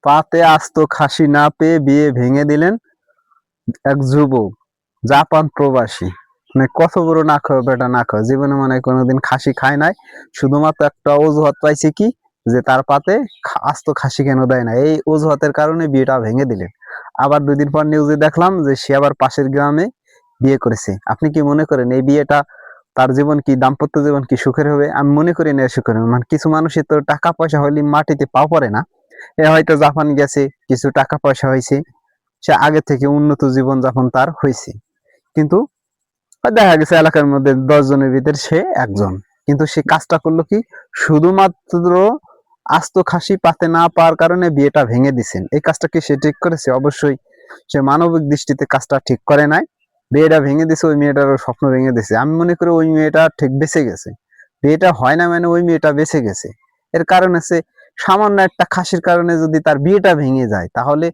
পাতে আস্ত খাসি না পেয়ে বিয়ে ভেঙে দিলেন এক যুবক, জাপান প্রবাসী। মানে কত বড় না খাওয়া বেটা না খাওয়া, জীবনে মানে কোনোদিন খাসি খায় নাই, শুধুমাত্র একটা অজুহাত পাইছে কি, যে তার পাতে আস্ত খাসি কেন দেয় না, এই অজুহাতের কারণে বিয়েটা ভেঙে দিলেন। আবার 2 দিন পর নিউজে দেখলাম যে সে আবার পাশের গ্রামে বিয়ে করেছে। আপনি কি মনে করেন এই বিয়েটা, তার জীবন কি, দাম্পত্য জীবন কি সুখের হবে? আমি মনে করি না সুখের হবে। মানে কিছু মানুষের তো টাকা পয়সা হলে মাটিতে পাও পড়ে না। এ হয়তো জাপান গেছে, কিছু টাকা পয়সা হয়েছে, সে আগে থেকে উন্নত জীবন যাপন তার হয়েছে, কিন্তু দেখা গেছে এলাকার মধ্যে 10 জনের ভিতরে সে একজন। কিন্তু সে কাজটা করলো কি, শুধুমাত্র আস্ত খাসি পাতে না পাওয়ার কারণে বিয়েটা ভেঙে দিছেন। এই কাজটা কি সে ঠিক করেছে? অবশ্যই সে মানবিক দৃষ্টিতে কাজটা ঠিক করে নাই। বিয়েটা ভেঙে দিছে, ওই মেয়েটারও স্বপ্ন ভেঙে দিছে। আমি মনে করি ওই মেয়েটা ঠিক বেঁচে গেছে। বিয়েটা হয় না মানে ওই মেয়েটা বেঁচে গেছে। এর কারণ হচ্ছে, সামান্য একটা খাসির কারণে যদি তার বিয়েটা ভেঙে যায়, তাহলে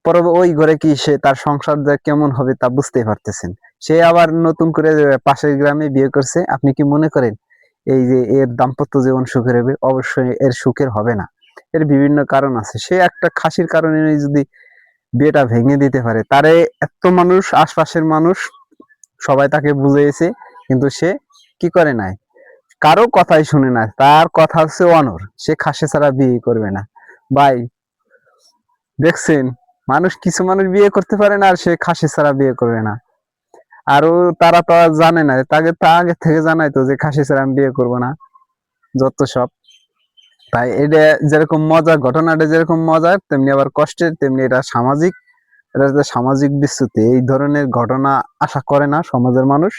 পরে ওই ঘরে কি সে তার সংসার যে কেমন হবে তা বুঝতেই পারতেছেন। সে আবার নতুন করে পাশের গ্রামে বিয়ে করছে। আপনি কি মনে করেন এই যে এর দাম্পত্য জীবন সুখের হবে? অবশ্যই এর সুখের হবে না। এর বিভিন্ন কারণ আছে। সে একটা খাসির কারণে যদি বিয়েটা ভেঙে দিতে পারে, তারে এত মানুষ, আশপাশের মানুষ সবাই তাকে বুঝিয়েছে, কিন্তু সে কি করে নাই, কারো কথাই শুনে না। তার কথা হচ্ছে অনর, সে খাসি ছাড়া বিয়ে করবে না। ভাই, দেখছেন, মানুষ, কিছু মানুষ বিয়ে করতে পারে না আর সে খাসি ছাড়া বিয়ে করবে না। আরো তারা তো আর জানে না, তাকে তা আগে থেকে জানাই তো যে খাসি ছাড়া আমি বিয়ে করবো না, যত সব। তাই এটা যেরকম মজা, ঘটনাটা যেরকম মজার তেমনি আবার কষ্টের, তেমনি এটা সামাজিক, এটা যে সামাজিক বিচ্যুতি, এই ধরনের ঘটনা আশা করে না সমাজের মানুষ।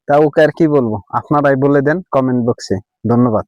তা ওকে আর কি বলবো, আপনারাই বলে দেন কমেন্ট বক্সে। ধন্যবাদ।